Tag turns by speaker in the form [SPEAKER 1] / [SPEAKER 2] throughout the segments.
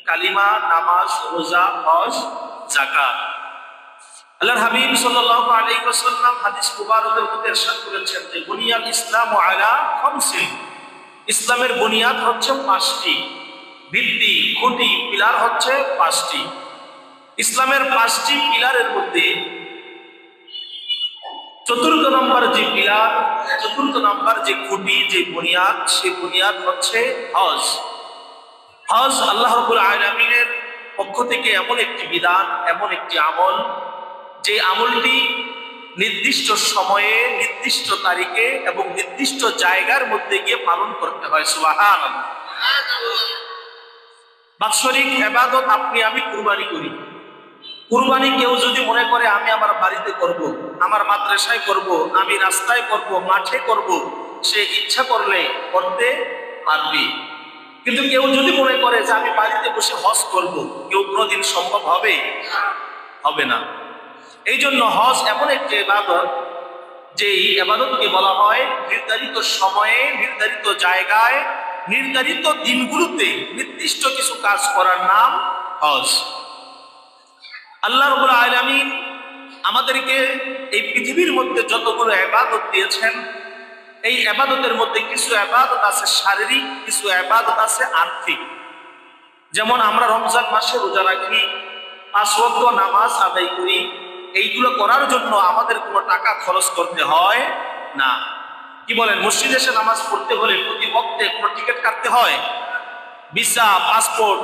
[SPEAKER 1] কালিমা, নামাজ, রোজা, হজ, যাকাত। আল্লাহর হাবিব সাল্লাল্লাহু আলাইহি ওয়াসাল্লাম হাদিস মুবারকের মধ্যে ইরশাদ করেছেন যে বুনিয়াল ইসলামু আলা খামসিন, ইসলামের বুনিয়াদ হচ্ছে পাঁচটি, ভিত্তি, খুঁটি, পিলার হচ্ছে পাঁচটি। ইসলামের পাঁচটি পিলারের মধ্যে চতুর্থ নম্বর যে পিলার, চতুর্থ নম্বর যে খুঁটি, যে বুনিয়াদ, সেই বুনিয়াদ হচ্ছে হজ। হজ আল্লাহ রাব্বুল আলামিনের পক্ষ থেকে এমন একটি বিধান, এমন একটি আমল, যে আমলটি নির্দিষ্ট সময়ে, নির্দিষ্ট তারিখে এবং নির্দিষ্ট জায়গার মধ্যে গিয়ে পালন করতে হয়। সুবহানাল্লাহ। বাৎসরিক ইবাদত আপনি আমি কুরবানি করি। কুরবানি কেউ যদি মনে করে আমি আমার বাড়িতে করব, আমার মাদ্রাসায় করব, আমি রাস্তায় করব, মাঠে করব, সে ইচ্ছা করলে করতে পারবে। কিন্তু কেউ যদি মনে করে যে আমি বাড়িতে বসে হজ করব, কেউ কোনোদিন সম্ভব হবে? হবে না। এই জন্য হজ এমন একটি ইবাদত, যে ইবাদতকে বলা হয় নির্ধারিত সময়ে, নির্ধারিত জায়গায়, নির্ধারিত দিনগুলোতে নির্দিষ্ট কিছু কাজ করার নাম হজ। আল্লাহ রাব্বুল আলামিন আমাদেরকে এই পৃথিবীর মধ্যে যতগুলো ইবাদত দিয়েছেন, এই ইবাদতের মধ্যে কিছু ইবাদত আছে শারীরিক, কিছু ইবাদত আছে আর্থিক। যেমন আমরা রমজান মাসে রোজা রাখি, 5 ওয়াক্ত নামাজ আদায় করি, এইগুলো করার জন্য আমাদের কোনো টাকা খরচ করতে হয় না। কি বলেন? মসজিদে এসে নামাজ পড়তে হলে প্রতি ওয়াক্তে কোনো টিকিট কাটতে হয়? ভিসা, পাসপোর্ট,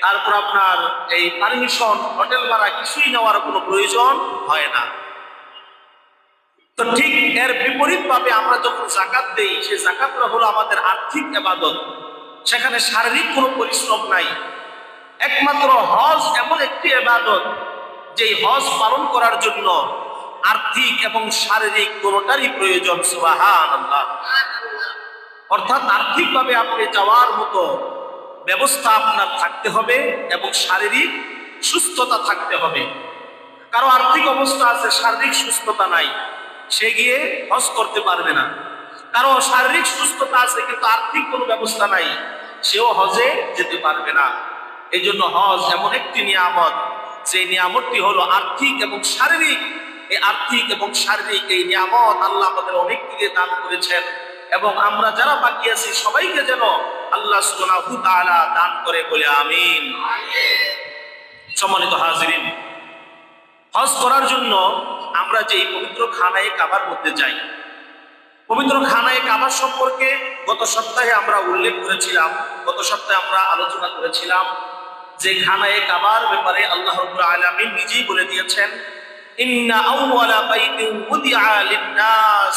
[SPEAKER 1] তারপর আপনার এই পারমিশন, হোটেল ভাড়া কিছুই নেওয়ার কোনো প্রয়োজন হয় না। তো ঠিক এর বিপরীত ভাবে আমরা যখন যাকাত দেই, সেই যাকাতটা হলো আমাদের আর্থিক ইবাদত। সেখানে শারীরিক কোনো পরিশ্রম নাই। একমাত্র হজ এমন একটি ইবাদত, যে হজ পালন করার জন্য আর্থিক এবং শারীরিক কোনোটারই প্রয়োজন। সুবহানাল্লাহ। অর্থাৎ আর্থিকভাবে আপনি যাওয়ার মতো ব্যবস্থা আপনার থাকতে হবে এবং শারীরিক সুস্থতা থাকতে হবে। কারো আর্থিক অবস্থা আছে, শারীরিক সুস্থতা নাই, সে গিয়ে হজ করতে পারবে না। কারো শারীরিক সুস্থতা আছে কিন্তু আর্থিক কোনো ব্যবস্থা নাই, সেও হজে যেতে পারবে না। এই জন্য হজ এমন একটি নিয়ামত, যে নিয়ামতটি হলো আর্থিক এবং শারীরিক। এই আর্থিক এবং শারীরিক এই নিয়ামত আল্লাহ আমাদের অনেক দিকে দান করেছেন, এবং আমরা যারা বাকি আছি সবাইকে যেন আল্লাহ সুবহানাহু ওয়া তাআলা দান করে, বলে আমিন। সম্মানিত হাজিরিন, হজ করার জন্য আমরা যে পবিত্র খানায়ে কাবার মধ্যে যাই, পবিত্র খানায়ে কাবার সম্পর্কে গত সপ্তাহে আমরা উল্লেখ করেছিলাম, গত সপ্তাহে আমরা আলোচনা করেছিলাম যে খানায়ে কাবার ব্যাপারে আল্লাহ রাব্বুল আলামিন নিজেই বলে দিয়েছেন, ইন্না আউওয়ালা বাইতিন উদিআ লিন-নাস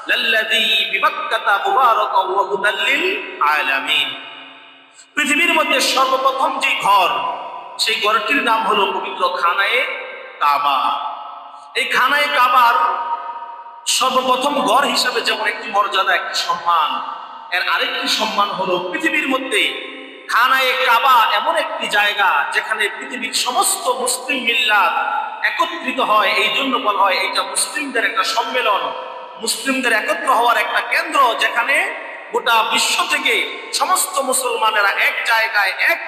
[SPEAKER 1] লাল্লাযী বিবাক্কাতা মুবারাকাও ওয়া হুদাল লিল আলামিন। পৃথিবীর মধ্যে সর্বপ্রথম যে ঘর, সেই ঘরটির নাম হলো পবিত্র খানায়ে কাবা। এই খানায়ে কাবার সর্বপ্রথম ঘর হিসাবে যেমন একটি মর্যাদা, একটি সম্মান, এর আরেকটি সম্মান হলো পৃথিবীর মধ্যে খানায়ে কাবা এমন একটি জায়গা যেখানে পৃথিবীর সমস্ত মুসলিম মিল্লাত একত্রিত হয়। এই জন্য বলা হয় এটা মুসলিমদের একটা সম্মেলন, মুসলিমদের একত্র হওয়ার একটা কেন্দ্র, যেখানে গোটা বিশ্ব থেকে সমস্ত মুসলমানেরা এক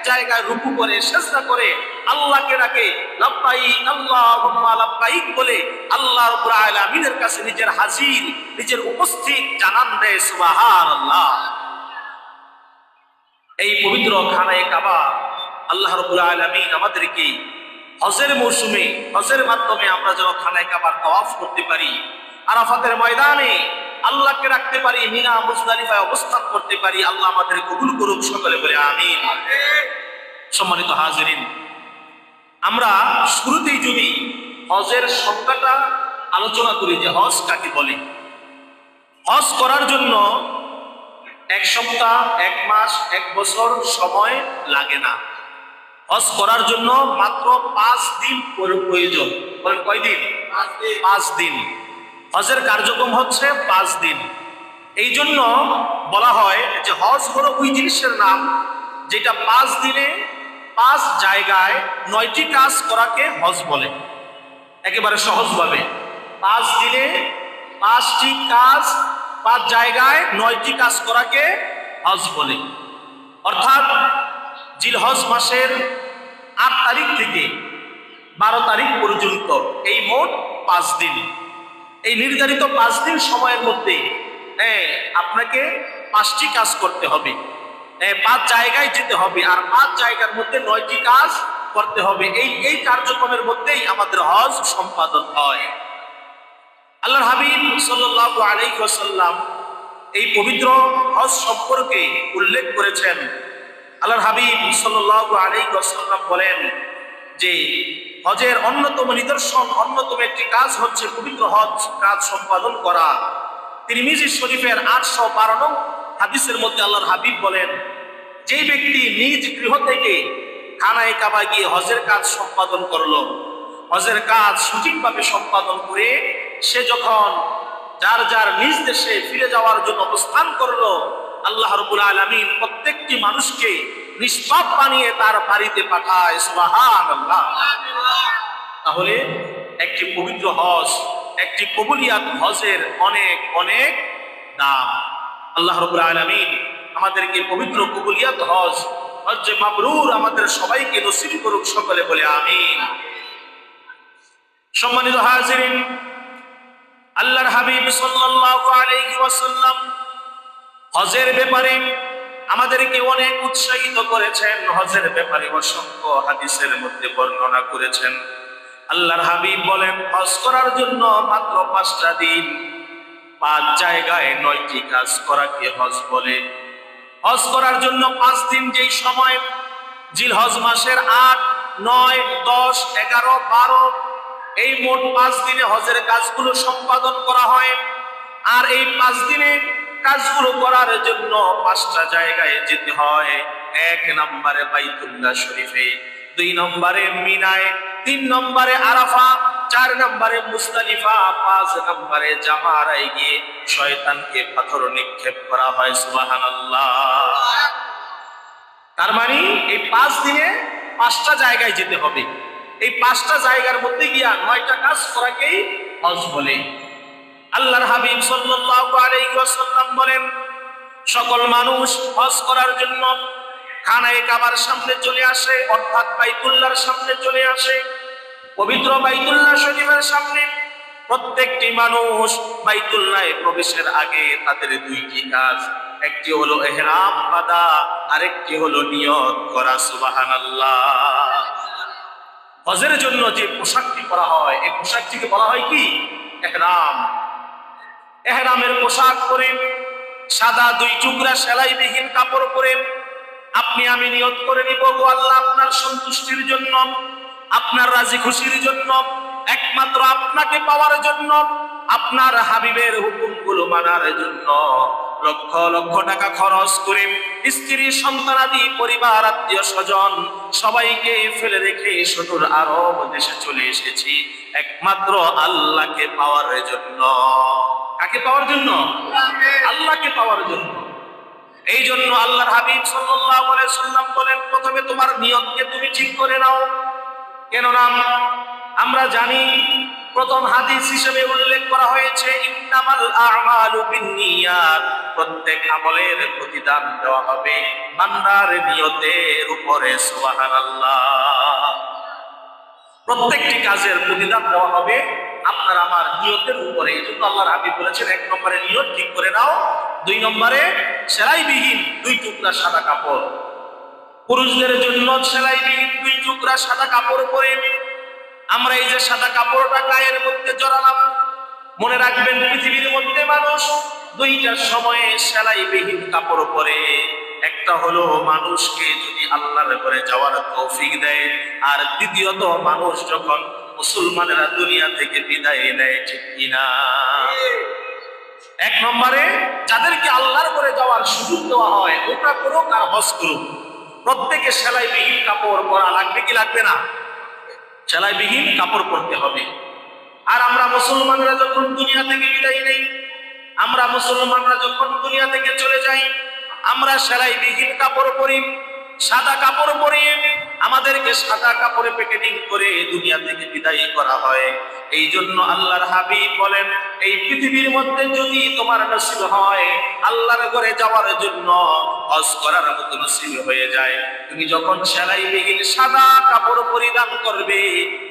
[SPEAKER 1] জায়গায় রুকু করে, সিজদা করে আল্লাহকে ডাকে, লাব্বাইক আল্লাহুম্মা লাব্বাইক বলে আল্লাহ রাব্বুল আলামিনের কাছে নিজের হাজির, নিজের উপস্থিত জানান দেয়। সুবহানাল্লাহ। এই পবিত্র খানায়ে কাবা আল্লাহ রাব্বুল আলামিন আমাদেরকে হজের মৌসুমে, হজের মাধ্যমে আমরা যেন খানায়ে কাবার তাওয়াফ করতে পারি, আরাফাতের ময়দানে আল্লাহকে রাখতে পারি, মিনা মুজদালিফায় অবস্থান করতে পারি। আল্লাহ আমাদের কবুল করুক, সকলে বলে আমিন। সম্মানিত হাজিরিন, আমরা শুরুতেই যদি হজের সংজ্ঞাটা আলোচনা করি যে হজ কাকে বলে। হজ করার জন্য 1 সপ্তাহ, 1 মাস, 1 বছর সময় লাগে না। হজ করার জন্য মাত্র 5 দিন প্রয়োজন। বলেন কয়দিন? 5 দিন। হজের কার্যক্রম হচ্ছে 5 দিন। এই জন্য বলা হয় যে হজ হলো ওই জিনিসের নাম যেটা 5 দিনে 5 জায়গায় 9টি কাজ করাকে হজ বলে। একেবারে সহজভাবে 5 দিনে 5টি কাজ, 5 জায়গায় 9টি কাজ করাকে হজ বলে। অর্থাৎ জিলহজ মাসের ৮ তারিখ থেকে ১২ তারিখ পর্যন্ত, এই মোট 5 দিন। এই নির্ধারিত 5 দিন সময়ের মধ্যে আপনাকে 5টি কাজ করতে হবে, 5 জায়গায় যেতে হবে, আর 5 জায়গার মধ্যে 9টি কাজ করতে হবে। এই কার্যক্রমের মধ্যেই আমাদের হজ সম্পাদন হয়। আল্লাহর হাবিব সাল্লাল্লাহু আলাইহি ওয়াসাল্লাম এই পবিত্র হজ সম্পর্কে উল্লেখ করেছেন। আল্লাহর হাবিব সাল্লাল্লাহু আলাইহি ওয়াসাল্লাম বলেন যে হজের অন্যতম নিদর্শন, অন্যতম একটি কাজ হচ্ছে পবিত্র হজ কাজ সম্পাদন করা। তিরমিজি শরীফের 812 নং হাদিসের মধ্যে আল্লাহর হাবিব বলেন, যে ব্যক্তি নিজ গৃহ থেকে খানায়ে কাবা গিয়ে হজের কাজ সম্পাদন করলো, হজের কাজ সঠিকভাবে সম্পাদন করে সে যখন যার যার নিজ দেশে ফিরে যাওয়ার জন্য অবস্থান করলো, আল্লাহ রাব্বুল আলামিন প্রত্যেকটি মানুষকে নিষ্পাপ বানিয়ে তার বাড়িতে পাঠায়। সুবহানাল্লাহ। তাহলে একটি পবিত্র হজ, একটি কবুলিয়াত হজের অনেক অনেক দাম। আল্লাহ রাব্বুল আলামিন আমাদেরকে পবিত্র কবুলিয়াত হজ, হজ্জে মাবরুর আমাদের সবাইকে নসিব করুক, সকলে বলে আমিন। সম্মানিত হাজিরিন, আল্লাহর হাবিব সাল্লাল্লাহু আলাইহি ওয়াসাল্লাম হজের ব্যাপারে আমাদেরকে অনেক উৎসাহিত করেছেন। হজের ব্যাপারে অসংখ্য হাদিসের মধ্যে বর্ণনা করেছেন। আল্লাহর হাবিব বলেন, হজ করার জন্য মাত্র 5টা দিন, 5 জায়গায় 9টি কাজ করাকে হজ বলে। হজ করার জন্য 5 দিন, যেই সময় জিলহজ মাসের 8, 9, 10, 11, 12 এই মোট 5 দিনে হজের কাজগুলো সম্পাদন করা হয়। আর এই 5 দিনে কাজগুলো করার জন্য 5টা জায়গায় যেতে হয়। 1 নম্বরে বাইতুল্লাহ শরীফে, 2 নম্বরে মিনায়, 3 নম্বরে আরাফা, 4 নম্বরে মুজদালিফা, 5 নম্বরে জামারায় গিয়ে শয়তানকে পাথর নিক্ষেপ করা হয়। সুবহানাল্লাহ। তার মানে এই 5 দিনে 5টা জায়গায় যেতে হবে। এই 5টা জায়গার মধ্যে গিয়া 9টা কাজ করাকেই হজ বলে। আল্লাহর হাবিব সাল্লাল্লাহু আলাইহি ওয়াসাল্লাম বলেন, সকল মানুষ হজ করার জন্য খানায়ে কাবার সামনে চলে আসে, অর্থাৎ বাইতুল্লাহর সামনে চলে আসে। পবিত্র বাইতুল্লাহ শরীফের সামনে প্রত্যেকটি মানুষ বাইতুল্লাহে প্রবেশের আগে তাদের 2টি কাজ, একটি হলো ইহরাম বাঁধা, আরেকটি হলো নিয়ত করা। সুবহানাল্লাহ। হজের জন্য যে পোশাকটি পরা হয়, এই পোশাকটিকে বলা হয় কি? ইহরাম। ইহরামের পোশাক পরে, সাদা 2 টুকরা সেলাইবিহীন কাপড় পরে আপনি আমি নিয়ত করে নিব, গো আল্লাহ, আপনার সন্তুষ্টির জন্য, আপনার রাজি খুশির জন্য, একমাত্র আপনাকে পাওয়ার জন্য, আপনার হাবিবের হুকুমগুলো মানার জন্য লক্ষ লক্ষ টাকা খরচ করে স্ত্রী, সন্তানাদি, পরিবার, আত্মীয় স্বজন সবাইকে ফেলে রেখে সুদূর আরব দেশে চলে এসেছি একমাত্র আল্লাহকে পাওয়ার জন্য। কাকে পাওয়ার জন্য? আল্লাহকে পাওয়ার জন্য। এই জন্য আল্লাহর হাবিব সাল্লাল্লাহু আলাইহি ওয়াসাল্লাম বলেন, প্রথমে তোমার নিয়তকে তুমি ঠিক করে নাও। কেননা আমরা জানি, প্রথম হাদিস হিসেবে উল্লেখ করা হয়েছে, ইন্নামাল আ'মালু বিন্নিয়াত, প্রত্যেক আমলের প্রতিদান দেওয়া হবে বান্দার নিয়তের উপরে। সুবহানাল্লাহ। প্রত্যেকটি কাজের প্রতিদান দেওয়া হবে আপনার আমার নিয়তের উপরে। এই জন্য আল্লাহর হাবিব বলেছেন, 1 নম্বরে নিয়ত ঠিক করে নাও, 2 নম্বরে সেলাইবিহীন 2 টুকরা সাদা কাপড়। পুরুষদের জন্য সেলাইবিহীন 2 টুকরা সাদা কাপড় পরে আমরা এই যে সাদা কাপড়টা গায়ের মধ্যে জড়ালাম, মনে রাখবেন পৃথিবীর মধ্যে মানুষ 2টা সময়ে সেলাইবিহীন কাপড় পরে। একটা হলো মানুষকে যদি আল্লাহর ঘরে যাওয়ার তৌফিক দেয়, আর দ্বিতীয়ত মানুষ যখন মুসলমানেরা দুনিয়া থেকে বিদায় নেয়। ঠিক কিনা? 1 নম্বরে যাদেরকে আল্লাহর ঘরে যাওয়ার সুযোগ দেওয়া হয়, ওটা করুক আর হজ করুক, প্রত্যেকে সেলাইবিহীন কাপড় পরা লাগবে কি লাগবে না? সেলাইবিহীন কাপড় পরতে হবে। আর আমরা মুসলমানরা যখন দুনিয়া থেকে বিদায় নেই, আমরা মুসলমানরা যখন দুনিয়া থেকে চলে যাই, আমরা সেলাইবিহীন কাপড় পরি, সাদা কাপড় পরিয়ে আমাদেরকে সাদা কাপড়ে প্যাকেটিং করে দুনিয়া থেকে বিদায় করা হয়। এই জন্য আল্লাহর হাবিব বলেন, এই পৃথিবীর মধ্যে যদি তোমার নসিব হয় আল্লাহর ঘরে যাওয়ার জন্য, হজ করার মতো নসিব হয়ে যায়। তুমি যখন সেলাইবিহীন সাদা কাপড় পরিধান করবে,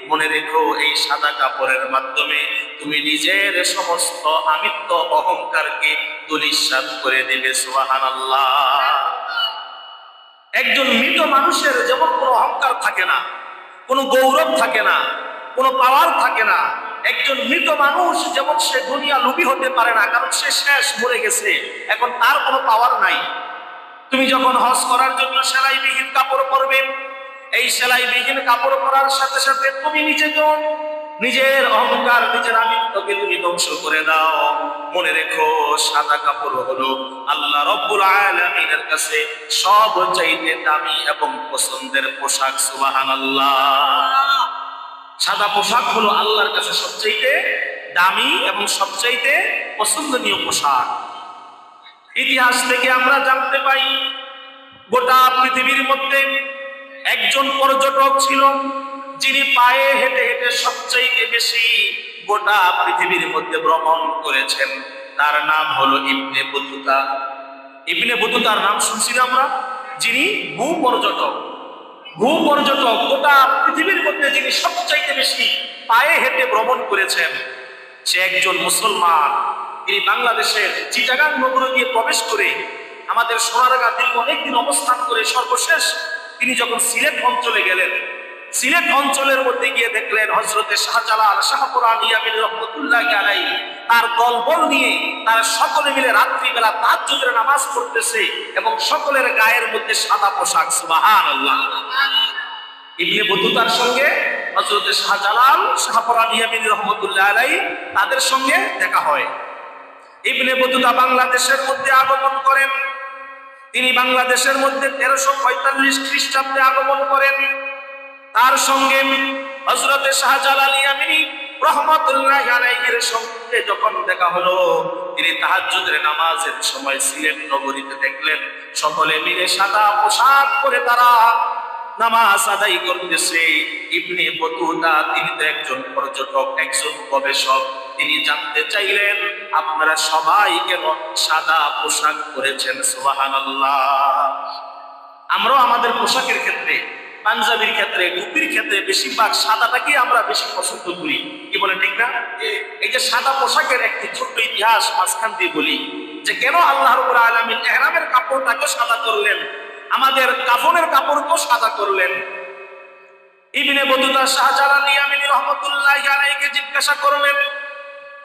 [SPEAKER 1] মনে রেখো এই সাদা কাপড়ের মাধ্যমে তুমি নিজের সমস্ত আমিত্ব অহংকারকে ধূলিসাৎ করে দেবে। সুবহানাল্লাহ। একজন মৃত মানুষের যেমন কোনো অহংকার থাকে না, কোনো গৌরব থাকে না, কোনো পাওয়ার থাকে না, একজন মৃত মানুষ যেমন সে দুনিয়া লোভী হতে পারে না, কারণ সে শেষ, মরে গেছে, এখন তার কোনো পাওয়ার নাই। তুমি যখন হজ করার জন্য সেলাইবিহীন কাপড় পরবে, এই সেলাইবিহীন কাপড় পরার সাথে সাথে তুমি নিজেকেও, নিজের অহংকার, নিজের আমিত্বকে তুমি ধ্বংস করে দাও। মনে রেখো সাদা কাপড় হলো আল্লাহ রব্বুল আলামিনের কাছে সবচাইতে দামি এবং পছন্দের পোশাক। সুবহানাল্লাহ। সাদা পোশাক হলো আল্লাহর কাছে সবচাইতে দামি এবং সবচাইতে পছন্দনীয় পোশাক। ইতিহাস থেকে আমরা জানতে পাই, গোটা পৃথিবীর মধ্যে একজন পর্যটক ছিল যিনি পায়ে হেঁটে হেঁটে সবচাইতে বেশি গোটা পৃথিবীর মধ্যে ভ্রমণ করেছেন। তার নাম হলো ইবনে বতুতা। ইবনে বতুতার নাম শুনছি না আমরা, যিনি ভূপর্যটক। ভূপর্যটক গোটা পৃথিবীর মধ্যে যিনি সবচাইতে বেশি পায়ে হেঁটে ভ্রমণ করেছেন, সে একজন মুসলমান। তিনি বাংলাদেশের চিটাগাং নগরে গিয়ে প্রবেশ করে আমাদের সোনারগাঁ দীর্ঘ অনেকদিন অবস্থান করে সর্বশেষ তিনি যখন সিলেট অঞ্চলে গেলেন, সিলেট অঞ্চলের মধ্যে গিয়ে দেখলেন হযরতে শাহজালাল শাহপুরান ইয়ামিন রহমাতুল্লাহি আলাইহি তার দলবল নিয়ে তারা সকলে মিলে রাত্রিবেলা তাহাজ্জুদের নামাজ পড়তেছে এবং সকলের গায়ের মধ্যে সাদা পোশাক। সুবহানাল্লাহ। ইবনে বতুতার সঙ্গে হযরতে শাহজালাল শাহপুরান ইয়ামিন রহমাতুল্লাহি আলাইহি তাদের সঙ্গে দেখা হয়। ইবনে বতুতা বাংলাদেশের মধ্যে আগমন করেন। তিনি বাংলাদেশের মধ্যে 1345 খ্রিস্টাব্দে আগমন করেন। তার সঙ্গে হযরতে শাহজালাল ইয়ামিনী রহমাতুল্লাহি আলাইহির সঙ্গে যখন দেখা হলো, তিনি তাহাজ্জুদের নামাজের সময় সিলেট নগরীতে দেখলেন সকলে মিলে সাদা পোশাক পরে তারা নামাজ আদায় করতেছে। ইবনে বতুতা তিনি তো একজন পর্যটক, একজন গবেষক। তিনি জানতে চাইলেন আপনারা সবাই কেন সাদা পোশাক পরেছেন? সুবহানাল্লাহ। আমরাও আমাদের পোশাকের ক্ষেত্রে, পাঞ্জাবির ক্ষেত্রে, টুপির ক্ষেত্রে বেশিরভাগ সাদাটাকে আমরা বেশি পছন্দ করি। কি বলেন, ঠিক না? এই যে সাদা পোশাকের একটি ছোট্ট ইতিহাস মাঝখান দিয়ে বলি, যে কেন আল্লাহ রাব্বুল আলামিন ইহরামের কাপড়টাকে সাদা করলেন, আমাদের কাফনের কাপড়কেও সাদা করলেন। ইবনে বতুতা শাহজালাল ইয়ামিনী রহমাতুল্লাহি আলাইহিকে জিজ্ঞাসা করলেন।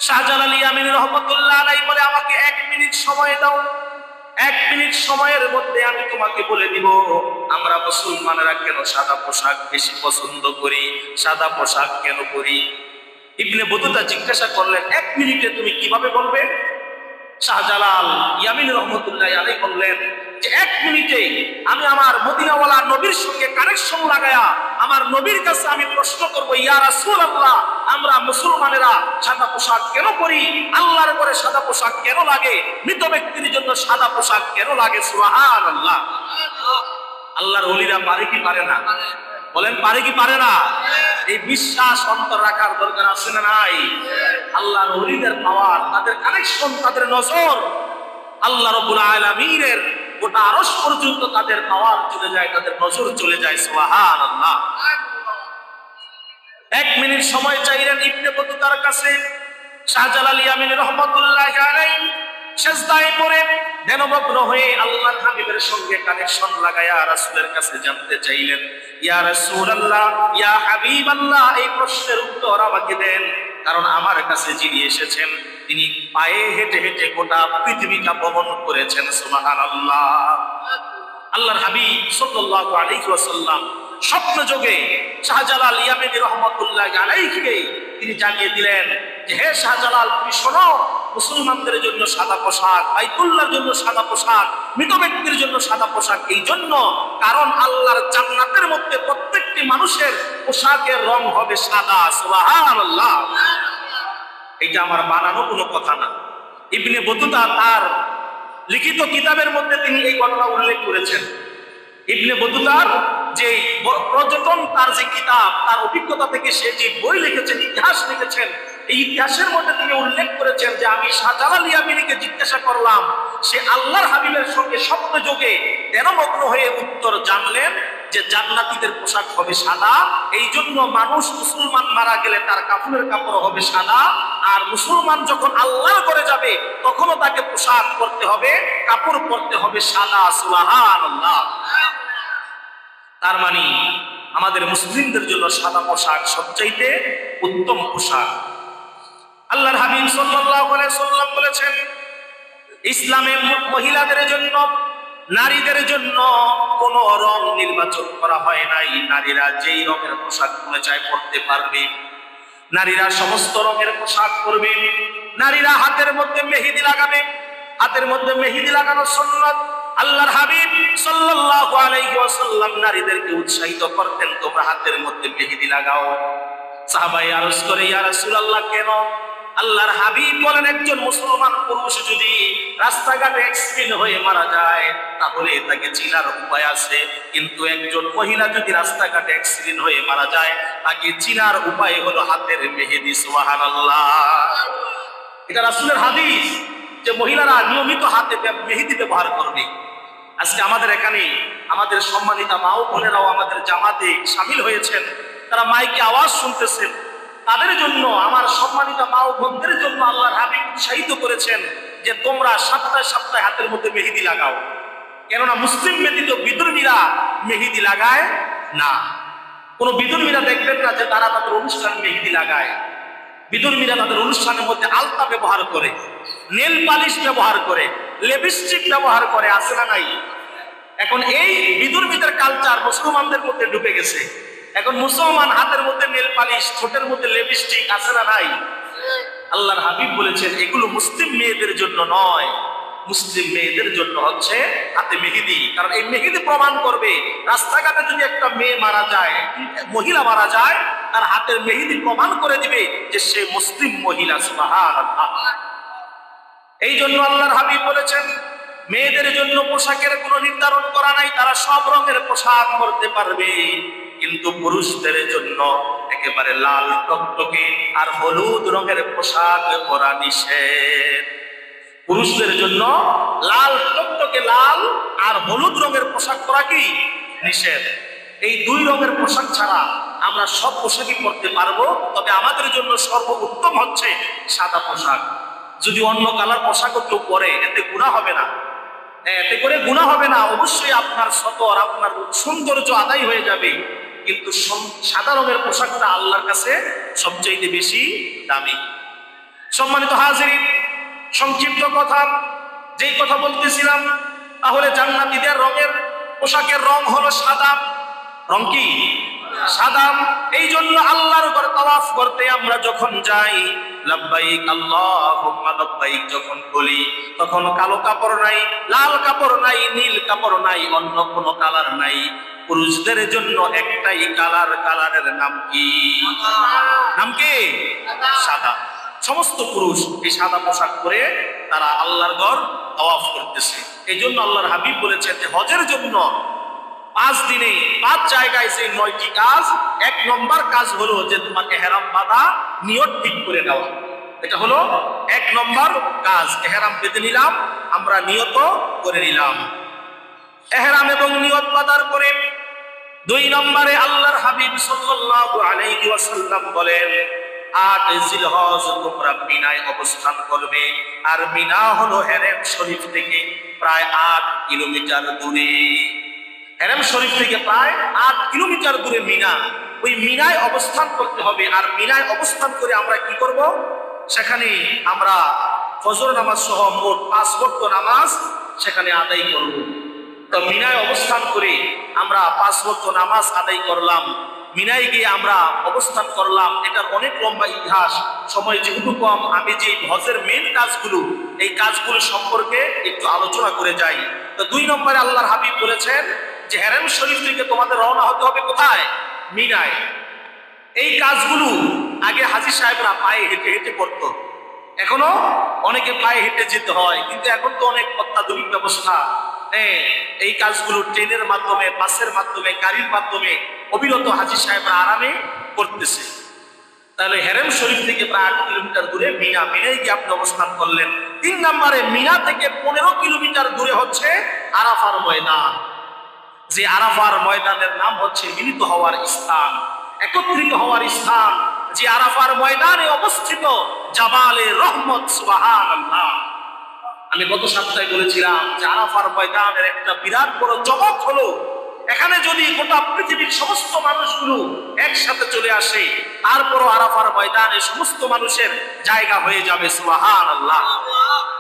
[SPEAKER 1] শাহজালাল ইয়ামিনী রহমাতুল্লাহি আলাইহি বলে, আমাকে 1 মিনিট সময় দাও, 1 মিনিট সময়ের মধ্যে আমি তোমাকে বলে দিব আমরা মুসলমানেরা কেন সাদা পোশাক বেশি পছন্দ করি, সাদা পোশাক কেন করি। ইবনে বতুতা জিজ্ঞাসা করলেন, 1 মিনিটে তুমি কিভাবে বলবে? শাহজালাল ইয়ামিনী রহমাতুল্লাহি আলাইহি বললেন যে 1 মিনিটে আমি আমার মদিনাওয়ালা নবীর সঙ্গে কানেকশন লাগায়া আমার নবীর কাছে আমি প্রশ্ন করব, ইয়া রাসূলুল্লাহ, আমরা মুসলমানেরা সাদা পোশাক কেন পরি? আল্লাহর ঘরে সাদা পোশাক কেন লাগে? মৃত ব্যক্তির জন্য সাদা পোশাক কেন লাগে? সুবহানাল্লাহ। আল্লাহর ওলিরা পারে কি পারে না? বলেন, পারে কি পারে না? এই বিশ্বাস অন্তর রাখার দরকার আছে না নাই? আল্লাহর ওলিদের পাওয়ার, তাদের কানেকশন, তাদের নজর আল্লাহ রাব্বুল আলামিনের গোটা আরশ পর্যন্ত তাদের পাওয়ার চলে যায়, তাদের নজর চলে যায়। সুবহানাল্লাহ। 1 মিনিট সময় চাইলেন ইবনে বতুতার কাছে। শাহজালাল ইয়ামিনী রহমাতুল্লাহি আলাইহি সেজদায় পড়ে ধ্যানমগ্ন হয়ে আল্লাহর হাবিবের সঙ্গে কানেকশন লাগায়া রাসূলের কাছে জানতে চাইলেন, ইয়া রাসূলুল্লাহ, ইয়া হাবিবাল্লাহ, এই প্রশ্নের উত্তর আমাকে দেন, কারণ আমার কাছে যিনি এসেছেন তিনি পায়ে হেঁটে হেঁটে গোটা পৃথিবীটা ভ্রমণ করেছেন। সুবহানাল্লাহ। আল্লাহর হাবিব সাল্লাল্লাহু আলাইহি ওয়াসাল্লাম স্বপ্ন যোগে শাহজালাল ইয়ামিনী রহমাতুল্লাহি আলাইহিকে তিনি জানিয়ে দিলেন যে, হে শাহজালাল, তুমি শোনো, মুসলমানদের জন্য সাদা পোশাক, বাইতুল্লাহর জন্য সাদা পোশাক, মৃত ব্যক্তির জন্য সাদা পোশাক এই জন্য কারণ আল্লাহর জান্নাতের মধ্যে প্রত্যেকটি মানুষের পোশাকের রং হবে সাদা। সুবহানাল্লাহ। এটা আমার বানানো কোনো কথা না। ইবনে বতুতা তার লিখিত কিতাবের মধ্যে তিনি এই ঘটনা উল্লেখ করেছেন। ইবনে বতুতার যে পর্যটন, তার যে কিতাব, তার অভিজ্ঞতা থেকে সে যে বই লিখেছেন, ইতিহাস লিখেছেন, এই ইতিহাসের মধ্যে তিনি উল্লেখ করেছেন যে আমি শাহজালাল ইয়ামিনীকে জিজ্ঞাসা করলাম, সে আল্লাহর হাবিবের সঙ্গে স্বপ্নযোগে ধ্যানমগ্ন হয়ে উত্তর জানলেন যে জান্নাতীদের পোশাক হবে সাদা। এই জন্য মানুষ মুসলমান মারা গেলে তার কাফনের কাপড় হবে সাদা, আর মুসলমান যখন আল্লাহর ঘরে যাবে তখনও তাকে পোশাক পরতে হবে, কাপড় পরতে হবে সাদা। সুবহানাল্লাহ। তার মানে আমাদের মুসলিমদের জন্য সাদা পোশাক সবচাইতে উত্তম পোশাক। আল্লাহর হাবিব সাল্লাল্লাহু আলাইহি সাল্লাম বলেছেন, ইসলামে মহিলাদের জন্য, নারীদের জন্য কোন রং নির্বাচন করা হয় নাই। নারীরা যেই রঙের পোশাক মনে চায় পরতে পারবে, নারীরা সমস্ত রঙের পোশাক পরবে। নারীরা হাতের মধ্যে মেহেদি লাগাবে, হাতের মধ্যে মেহেদি লাগানো সুন্নাত। আল্লাহর হাবিব সাল্লাল্লাহু আলাইহি ওয়াসাল্লাম নারীদেরকে উৎসাহিত করতেন, তোমরা হাতের মধ্যে মেহেদি লাগাও। সাহাবায়ে আরজ করে, ইয়া রাসূলুল্লাহ কেন? আল্লাহর হাবিব বলেন, একজন মুসলমান পুরুষ যদি রাস্তাঘাটে অ্যাক্সিডেন্ট হয়ে মারা যায় তাহলে তাকে চিনার উপায় আছে, কিন্তু একজন মহিলা যদি রাস্তাঘাটে অ্যাক্সিডেন্ট হয়ে মারা যায় তাকে চিনার উপায় হলো হাতের মেহেদি। সুবহানাল্লাহ। এটা রাসূলের হাদিস যে মহিলারা নিয়মিত হাতে মেহেদি ব্যবহার করবে। আজকে আমাদের এখানে আমাদের সম্মানিতা মা ও বোনেরাও আমাদের জামাতে শামিল হয়েছেন, তারা মাইকে আওয়াজ শুনতেছেন। তাদের জন্য, আমার সম্মানিত মা ও বোনদের জন্য আল্লাহর হাবিব উৎসাহিত করেছেন যে তোমরা সপ্তাহে সপ্তাহে হাতের মধ্যে মেহেদি লাগাও। কেননা মুসলিম ব্যতীত বিধর্মীরা মেহেদি লাগায় না। কোন বিধর্মীরা দেখবেন না যে তারা তাদের অনুষ্ঠানে মেহেদি লাগায়। বিধর্মীরা তাদের অনুষ্ঠানের মধ্যে আলতা ব্যবহার করে, নেল পালিশ ব্যবহার করে, লিপস্টিক ব্যবহার করে, আছে না নাই? এখন এই বিধর্মীদের কালচার মুসলমানদের মধ্যে ঢুকে গেছে। এখন মুসলমান হাতের মধ্যে নেল পালিশ, ঠোঁটের মধ্যে লিপস্টিক, আছে না নাই? আল্লাহর হাবিব বলেছেন এগুলো মুসলিম মেয়েদের জন্য নয়, মুসলিম মেয়েদের জন্য হচ্ছে হাতে মেহেদি। কারণ এই মেহেদি প্রমাণ করবে, রাস্তাঘাটে যদি একটা মেয়ে মারা যায়, মহিলা মারা যায়, তার হাতের মেহেদি প্রমাণ করে দিবে যে সে মুসলিম মহিলা। সুবহানাল্লাহ। এই জন্য আল্লাহর হাবিব বলেছেন মেয়েদের জন্য পোশাকের কোনো নির্ধারণ করা নাই, তারা সব রঙের পোশাক পরতে পারবে, কিন্তু পুরুষদের জন্য একেবারে লাল টকটকে আর হলুদ রঙের পোশাক পরা নিষেধ। পুরুষদের জন্য লাল টকটকে লাল আর হলুদ রঙের পোশাক পরা কি নিষেধ। এই দুই রঙের পোশাক ছাড়া আমরা সব পোশাকই পরতে পারবো, তবে আমাদের জন্য সর্বোত্তম হচ্ছে সাদা পোশাক। যদি অন্য কালার পোশাকও কেউ পরে এতে গুনাহ হবে না, এতে করে গুনাহ হবে না। অবশ্যই আপনার সতর, আপনার সৌন্দর্য আদায় হয়ে যাবে, কিন্তু সাদা রঙের পোশাকটা আল্লাহর কাছে সবচেয়ে বেশি দামি। সম্মানিত হাজিরিন, সংক্ষিপ্ত কথা, যেই কথা বলতেছিলাম, তাহলে জান্নাতীদের রঙের পোশাকের রং হলো সাদা। রং কি? সাদা। এই জন্য আল্লাহর ঘরে তাওয়াফ করতে আমরা যখন যাই, লাব্বাইক আল্লাহুম্মা লাব্বাইক যখন বলি, তখন কালো কাপড় নাই, লাল কাপড় নাই, নীল কাপড় নাই, অন্য কোনো কালার নাই। পুরুষদের জন্য একটাই কালার, কালারের নাম কি? নাম কি? সাদা। সমস্ত পুরুষ এই সাদা পোশাক পরে তারা আল্লাহর ঘর তাওয়াফ করতেছে। এই জন্য আল্লাহর হাবিব বলেছেন যে হজের জন্য 5 দিনে 5 জায়গায় যে 9টি কাজ, 1 নম্বর কাজ হলো যে তোমাকে ইহরাম বাঁধা, নিয়ত ঠিক করে নেওয়া। এটা হলো 1 নম্বর কাজ। ইহরাম বেঁধে নিলাম, আমরা নিয়ত করে নিলাম। ইহরাম এবং নিয়ত বাঁধার পরে 2 নম্বরে আল্লাহর হাবিব সাল্লাল্লাহু আলাইহি ওয়াসাল্লাম বলেন 8 জিলহজ তোমরা মিনায় অবস্থান করবে। আর মিনা হলো হেরেম শরীফ থেকে প্রায় 8 কিলোমিটার দূরে। হেরেম শরীফ থেকে প্রায় 8 কিলোমিটার দূরে মিনা। ওই মিনায় অবস্থান করতে হবে। আর মিনায় অবস্থান করে আমরা কি করব? সেখানে আমরা ফজর নামাজ সহ মোট 5 ওয়াক্ত নামাজ সেখানে আদায় করব। তো মিনায় অবস্থান করে আমরা 5 ওয়াক্ত নামাজ আদায় করলাম। মিনায় গিয়ে আমরা অবস্থান করলাম। এটার অনেক লম্বা ইতিহাস, সময় যেহেতু কম, আমি যে হজের মেন কাজগুলো, এই কাজগুলো সম্পর্কে একটু আলোচনা করে যাই। তো 2 নম্বরে আল্লাহর হাবিব বলেছেন যে হেরেম শরীফ থেকে তোমাদের রওনা হতে হবে কোথায়? মিনায়। এই কাজগুলো আগে হাজী সাহেবরা পায়ে হেঁটে হেঁটে করতো, এখনো অনেকে পায়ে হেঁটে যেতে হয়, কিন্তু এখন তো অনেক অত্যাধুনিক ব্যবস্থা। এই কাজগুলো ট্রেনের মাধ্যমে, বাসের মাধ্যমে, গাড়ির মাধ্যমে অবিরত হাজী সাহেবরা আরামে করতেছে। তাহলে হেরেম শরীফ থেকে প্রায় 8 কিলোমিটার দূরে মিনা, মিনায় গিয়ে আপনি অবস্থান করলেন। 3 নম্বরে মিনা থেকে 15 কিলোমিটার দূরে হচ্ছে আরাফার ময়দান, যে আরাফার ময়দানের নাম হচ্ছে মিলিত হওয়ার স্থান, একত্রিত হওয়ার স্থান, যে আরাফার ময়দানে অবস্থিত জাবালে রহমত। সুবহানাল্লাহ। আমি গত সপ্তাহে বলেছিলাম যে আরাফার ময়দানের একটা বিরাট বড় চমক হলো, এখানে যদি গোটা পৃথিবীর সমস্ত মানুষগুলো একসাথে চলে আসে, তারপরও আরাফার ময়দানে সমস্ত মানুষের জায়গা হয়ে যাবে। সুবহানাল্লাহ।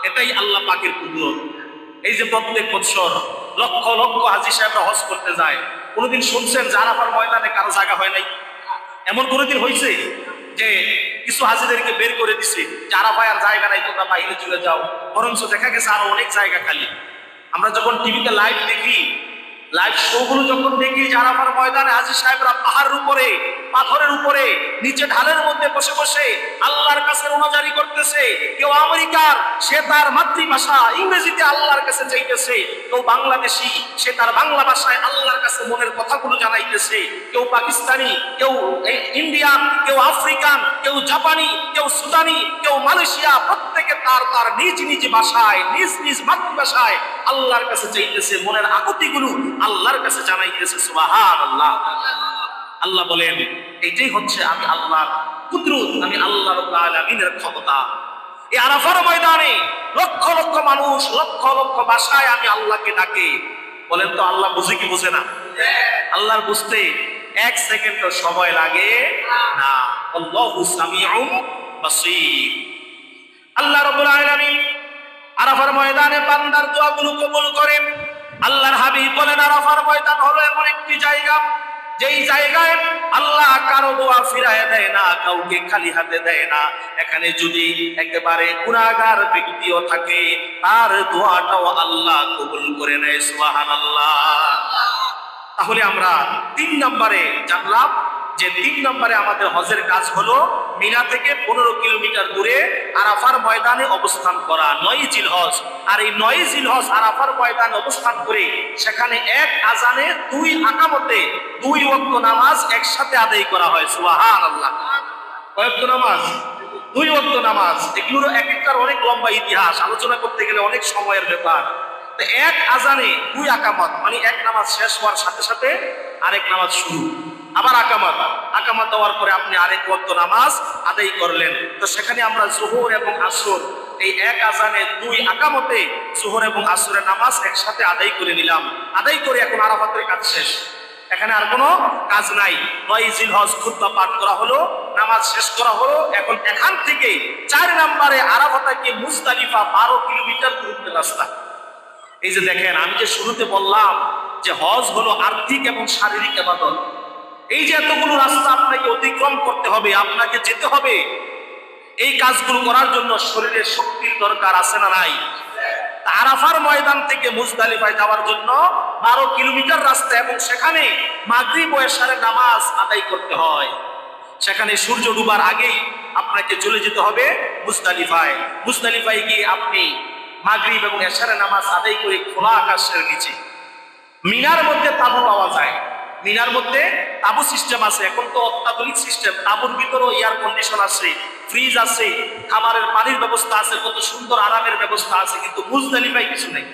[SPEAKER 1] এটাই আল্লাহ পাকের কুদরত। এই যে প্রত্যেক বছর লক্ষ লক্ষ হাজী সাহেবরা হজ করতে যায়, কোনোদিন শুনছেন যে আরাফার ময়দানে কারো জায়গা হয় নাই? এমন কোনোদিন হয়েছে যে কিছু হাজীদেরকে বের করে দিছে যে আরাফায় আর জায়গা নাই, তোমরা বাইরে চলে যাও? বরঞ্চ দেখা গেছে আরো অনেক জায়গা খালি। আমরা যখন টিভিতে লাইভ দেখি, লাইভ শো গুলো যখন দেখি যে আরাফার ময়দানে হাজী সাহেবরা পাহাড়ের উপরে, পাথরের উপরে, নিচে ঢালের মধ্যে বসে বসে আল্লাহর কাছে রোনাজারি করতেছে। কেউ আমেরিকার, সে তার মাতৃভাষা ইংরেজিতে আল্লাহর কাছে চাইতেছে। কেউ বাংলাদেশি, সে তার বাংলা ভাষায় আল্লাহর কাছে মনের কথাগুলো জানাইতেছে। কেউ পাকিস্তানি, কেউ ইন্ডিয়ান, কেউ আফ্রিকান, কেউ জাপানি, কেউ সুদানি, কেউ মালয়েশিয়া, প্রত্যেকে তার তার নিজ নিজ ভাষায়, নিজ নিজ মাতৃভাষায় আল্লাহর কাছে চাইতেছে, মনের আকুতিগুলো আল্লাহর কাছে জানাইতেছে। সুবহানাল্লাহ। আল্লাহ বলেন এইটাই হচ্ছে আমি আল্লাহর কুদরত, আমি আল্লাহ রাব্বুল আলামিনের ক্ষমতা। এই আরাফার ময়দানে লক্ষ লক্ষ মানুষ, লক্ষ লক্ষ ভাষায় আমি আল্লাহকে ডাকে। বলেন তো আল্লাহ বুঝে কি বুঝে না? আল্লাহর বুঝতে 1 সেকেন্ডও সময় লাগে না। আল্লাহু সামিউম বাসীর। আল্লাহ রাব্বুল আলামিন আরাফার ময়দানে বান্দার দোয়াগুলো কবুল করেন। আল্লাহর হাবিব বলেন আরাফার ময়দান হলো এমন একটি জায়গা, যেই জায়গায় আল্লাহ কারো দোয়া ফিরায় দেয় না, কাউকে খালি হাতে দেয় না। এখানে যদি একেবারে গুনাহগার ব্যক্তিও থাকে, তার দোয়াটাও আল্লাহ কবুল করে নেয়। সুবহানাল্লাহ। তাহলে আমরা 3 নম্বরে জানলাম যে 3 নম্বরে আমাদের হজের কাজ হলো মিনা থেকে 15 কিলোমিটার দূরে আরাফার ময়দানে অবস্থান করা, 9 জিলহজ। আর এই 9 জিলহজ আরাফার ময়দানে অবস্থান করে সেখানে এক আজানে 2 আকামতে 2 ওয়াক্ত নামাজ একসাথে আদায় করা হয়। সুবহানাল্লাহ। কয় ওয়াক্ত নামাজ? 2 ওয়াক্ত নামাজ। এগুলোর এক একটার অনেক লম্বা ইতিহাস, আলোচনা করতে গেলে অনেক সময়ের ব্যাপার। এক আজানে 2 আকামত, মানে এক নামাজ শেষ হওয়ার সাথে সাথে আরেক নামাজ শুরু, আবার আকামত, আকামত হওয়ার পরে আপনি আরেক ওয়াক্ত নামাজ আদায় করলেন। তো সেখানে আমরা যোহর এবং আসর, এই এক আজানে 2 আকামতে যোহর এবং আসরের নামাজ একসাথে আদায় করে নিলাম। আদায় করে এখন আরাফাতের কাজ শেষ, এখানে আর কোনো কাজ নাই। 9 জিলহজ খুতবা পাঠ করা হলো, নামাজ শেষ করা হলো। এখন এখান থেকে 4 নম্বরে আরাফা থেকে মুজদালিফা 12 কিলোমিটার দূরত্বের রাস্তা। এই যে দেখেন, আমি যে শুরুতে বললাম যে হজ হলো আর্থিক এবং শারীরিক ইবাদত। এই যে এতগুলো রাস্তা আপনাকে অতিক্রম করতে হবে, আপনাকে যেতে হবে, এই কাজগুলো করার জন্য শরীরের শক্তির দরকার আছে না নাই? আরাফার ময়দান থেকে মুজদালিফায় যাওয়ার জন্য 12 কিলোমিটার রাস্তা, এবং সেখানে মাগরিব ও এশারের নামাজ আদায় করতে হয়। সেখানে সূর্য ডুবার আগেই আপনাকে চলে যেতে হবে মুজদালিফায়। মুজদালিফায় গিয়ে আপনি মাগরিব এবং এশারের নামাজ আদায় করে খোলা আকাশের নিচে, মিনার মধ্যে তাবু পাওয়া যায়, মিনার মধ্যে তাবু সিস্টেম আছে। এখন তো অত্যাধুনিক সিস্টেম, তাবুর ভিতরেও এয়ার কন্ডিশন আছে, ফ্রিজ আছে, খাবারের পানির ব্যবস্থা আছে, কত সুন্দর আরামের ব্যবস্থা আছে। কিন্তু মুজদালিফায় কিছু নেই।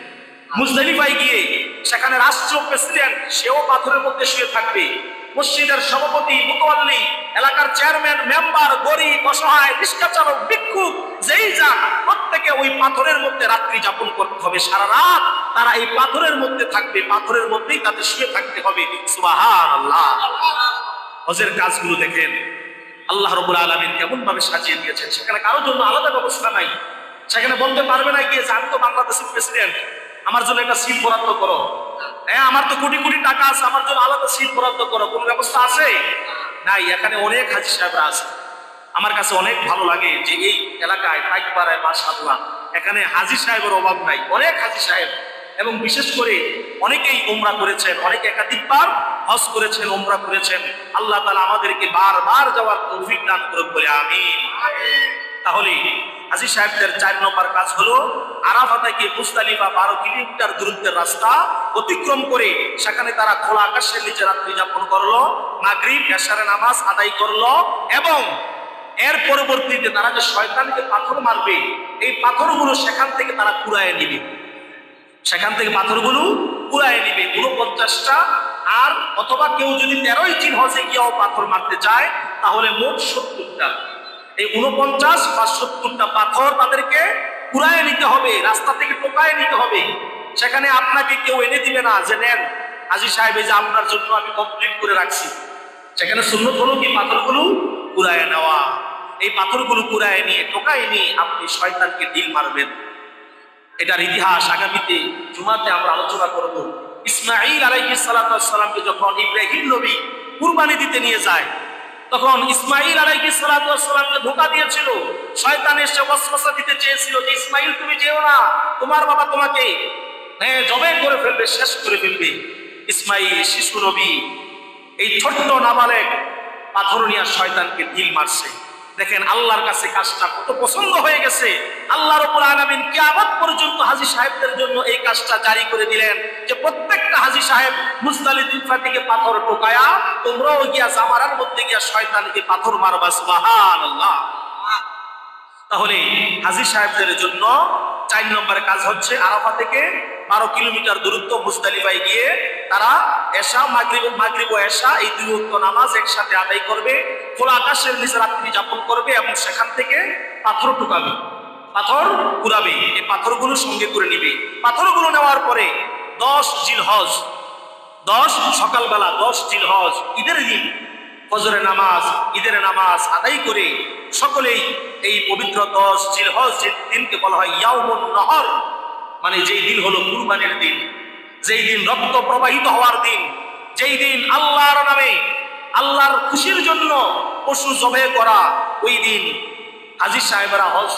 [SPEAKER 1] মুজদালিফায় গিয়ে সেখানে রাষ্ট্রীয় প্রেসিডেন্ট, সেও পাথরের মধ্যে শুয়ে থাকবে। মসজিদের সভাপতি, মুতাওয়াল্লি, এলাকার চেয়ারম্যান, মেম্বার, গরিব, অসহায়, রিক্সা চালক, ভিক্ষুক, যেই যাক, প্রত্যেকে ওই পাথরের মধ্যে রাত্রি যাপন করতে হবে। সারা রাত তারা এই পাথরের মধ্যে থাকবে, পাথরের মধ্যেই তাদের শুয়ে থাকতে হবে। সুবহানাল্লাহ। হজের কাজগুলো দেখেন আল্লাহ রাব্বুল আলামিন কেমন ভাবে সাজিয়ে দিয়েছেন। সেখানে কারোর জন্য আলাদা ব্যবস্থা নাই। সেখানে বলতে পারবে না গিয়ে যে আমি তো বাংলাদেশের প্রেসিডেন্ট, আমার জন্য একটা সিট বরাদ্দ করো। হ্যাঁ, আমার তো কোটি কোটি টাকা আছে, আমার জন্য আলাদা সিট বরাদ্দ করো। কোন ব্যবস্থা আছে? নাই। এখানে অনেক হাজী সাহেবরা আছে। আমার কাছে অনেক ভালো লাগে যে এই এলাকায় পাইকপাড়ায় মাশাআল্লাহ এখানে হাজী সাহেবের অভাব নাই, অনেক হাজী সাহেব। এবং বিশেষ করে অনেকেই উমরা করেছেন, অনেকে একাধিকবার হজ করেছেন, উমরা করেছেন। আল্লাহ তাআলা আমাদেরকে বারবার যাওয়ার তৌফিক দান করুন বলে আমিন। তাহলে হাজী সাহেবদের 4 নম্বর কাজ হলো আরাফা থেকে মুজদালিফা 12 কিলোমিটার দূরত্বের রাস্তা অতিক্রম করে সেখানে তারা খোলা আকাশের নিচে রাত্রি যাপন করলো, মাগরিব এশারের নামাজ আদায় করলো, এবং এর পরবর্তীতে তারা যে শয়তানকে পাথর মারবে, এই পাথরগুলো সেখান থেকে তারা কুড়ায় নিবে, সেখান থেকে পাথরগুলো কুড়ায় নিবে 49টা। আর অথবা কেউ যদি 13ই জিলহজে গিয়েও পাথর মারতে চায় তাহলে মোট 70টা। এই 49 বা 70টা পাথর তাদেরকে কুড়ায় নিতে হবে, রাস্তা থেকে টোকায় নিতে হবে। সেখানে আপনাকে কেউ এনে দিবে না যে নেন হাজী সাহেব এই যে আপনার জন্য আমি কমপ্লিট করে রাখছি। সেখানে সুন্নত হলো কি পাথরগুলো কুড়ায় নেওয়া। এই পাথরগুলো কুড়ায় নিয়ে টোকায় নিয়ে আপনি শয়তানকে ঢিল মারবেন। এটার ইতিহাস আগামীতে জুমাতে আমরা আলোচনা করব। ইসমাঈল আলাইহিস সালাতু ওয়াস সালামকে যখন ইব্রাহিম নবী কুরবানি দিতে নিয়ে যায়, তখন ইসমাঈল আলাইহিস সালাতু ওয়াস সালামকে ধোঁকা দিয়েছিল। শয়তান এসে ওয়াসওয়াসা দিতে চেয়েছিল যে ইসমাঈল তুমি যেও না, তোমার বাবা তোমাকে জবে করে ফেলবে, শেষ করে ফেলবে। ইসমাঈল শিশু নবী, এই ছোট্ট নাবালেগ পাথর নিয়ে শয়তানকে ঢিল মারছে। দেখেন আল্লাহর কাছে কাজটা কত পছন্দ হয়ে গেছে। আল্লাহ রাব্বুল আলামিন কিয়ামত পর্যন্ত হাজী সাহেবদের জন্য এই কাজটা জারি করে দিলেন যে প্রত্যেকটা হাজী সাহেব মুজদালিফা থেকে পাথর টোকায়া তোমরাও গিয়া জামারার মধ্যে গিয়া শয়তানকে পাথর মারবা। সুবহানাল্লাহ। তাহলে হাজী সাহেবদের জন্য 4 নম্বরের কাজ হচ্ছে আরাফা থেকে 12 কিলোমিটার দূরত্ব মুজদালিফায় গিয়ে তারা এশা মাগরিব ও এশা এই দুই ওয়াক্ত নামাজ একসাথে আদায় করবে, খোলা আকাশের নিচে রাত্রি যাপন করবে এবং সেখান থেকে পাথর টুকাবে, পাথর কুড়াবে। এই পাথরগুলো সঙ্গে করে নিবে। পাথরগুলো নেওয়ার পরে 10 জিলহজ, 10 সকালবেলা 10 জিলহজ ঈদের দিন ফজরের নামাজ, ঈদের নামাজ আদায় করে সকলেই এই পবিত্র 10 জিলহজ যে দিনকে বলা হয় ইয়াউমুন নহর, মানে যেই দিন হলো কুরবানির দিন, যেই দিন রক্ত প্রবাহিত হওয়ার দিন, যেই দিন আল্লাহর নামে আল্লাহর খুশির জন্য পশু জবাই করা, ওই দিন হাজী সাহেবরা হজ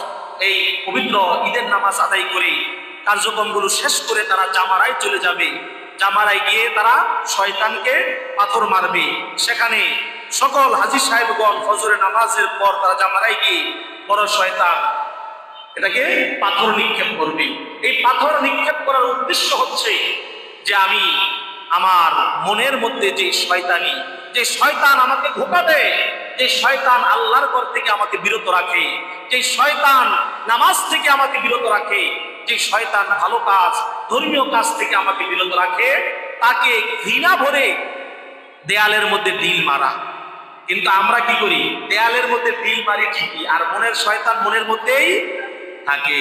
[SPEAKER 1] এই পবিত্র ঈদের নামাজ আদায় করে কার্যক্রমগুলো শেষ করে তারা জামারায় চলে যাবে। জামারায় গিয়ে তারা শয়তানকে পাথর মারবে। সেখানে সকল হাজী সাহেবগণ ফজরের নামাজের পর তারা জামারায় গিয়ে বড় শয়তান এটাকে পাথর নিক্ষেপ করবে। এই পাথর নিক্ষেপ করার উদ্দেশ্য হচ্ছে যে আমি আমার মনের মধ্যে যে শয়তানি, যে শয়তান আমাকে ধোঁকা দেয়, যে শয়তান আল্লাহর ঘর থেকে আমাকে বিরত রাখে, যে শয়তান নামাজ থেকে আমাকে বিরত রাখে, যে শয়তান ভালো কাজ ধর্মীয় কাজ থেকে আমাকে বিরত রাখে, তাকে ঘৃণা ভরে দেয়ালের মধ্যে ঢিল মারা। কিন্তু আমরা কি করি? দেয়ালের মধ্যে ঢিল মারি ঠিকই, আর মনের শয়তান মনের মধ্যেই থাকে।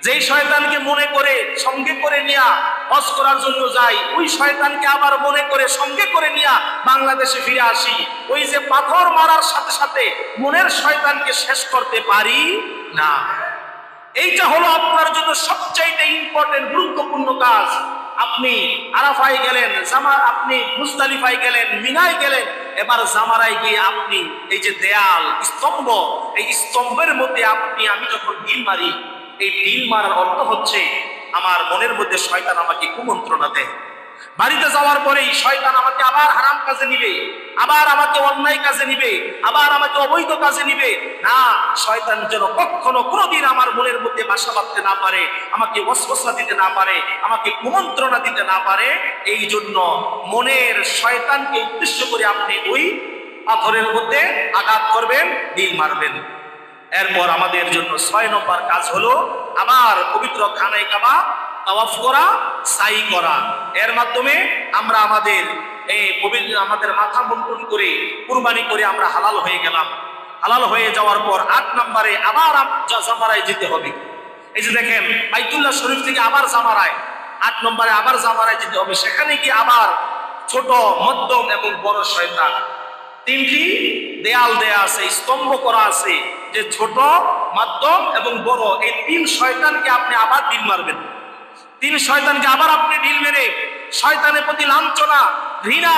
[SPEAKER 1] যেই শয়তানকে মনে করে সঙ্গে করে নিয়া হজ করার জন্য যাই, ওই শয়তানকে আবার মনে করে সঙ্গে করে নিয়া বাংলাদেশে ফিরে আসি, ওই যে পাথর মারার সাথে সাথে মনের শয়তানকে শেষ করতে পারি না। এইটা হলো আপনার জন্য সবচাইতে ইম্পর্টেন্ট গুরুত্বপূর্ণ কাজ। আপনি আরাফায় গেলেন, আপনি মুজদালিফায় গেলেন, মিনায় গেলেন, এবার জামারায় গিয়ে আপনি এই যে দেয়াল স্তম্ভ, এই স্তম্ভের মধ্যে আমি যখন ঢিল মারি, এই ঢিল মারার অর্থ হচ্ছে আমার মনের মধ্যে শয়তান আমাকে কুমন্ত্রণা দেয়। বাড়িতে যাওয়ার পরেই শয়তান আমাকে আবার হারাম কাজে নিবে, আবার আমাকে অন্যায় কাজে নিবে, আবার আমাকে অবৈধ কাজে নিবে। না, শয়তান যেন কখনো কোনোদিন আমার মনের মধ্যে বাসা বাঁধতে না পারে, আমাকে ওয়াসওয়াসা দিতে না পারে, আমাকে কুমন্ত্রণা দিতে না পারে। এই জন্য মনের শয়তানকে উদ্দেশ্য করে আপনি ওই পাথরের মধ্যে আঘাত করবেন, ঢিল মারবেন। এরপর আমাদের জন্য 6 নম্বর কাজ হলো আবার পবিত্র খানায় কাবা তাওয়াফ করা, সাই করা। এর মাধ্যমে আমরা আমাদের আমাদের মাথা মুন্ডন করে কুরবানি করে আমরা হালাল হয়ে গেলাম। হালাল হয়ে যাওয়ার পর 8 নম্বরে আবার জামারায় যেতে হবে। এই যে দেখেন বাইতুল্লাহ শরীফ থেকে আবার জামারায়, 8 নম্বরে আবার জামারায় যেতে হবে। সেখানে কি আবার ছোট, মধ্যম এবং বড় শয়তান 3টি দেয়াল দেয়া আছে, স্তম্ভ করা আছে, যে ছোট, মধ্যম এবং বড় এই 3 শয়তানকে আপনি আবার ঢিল মারবেন। 3 শয়তানকে আবার আপনি ঢিল মেরে শয়তানের প্রতি লাঞ্ছনা, ঘৃণা,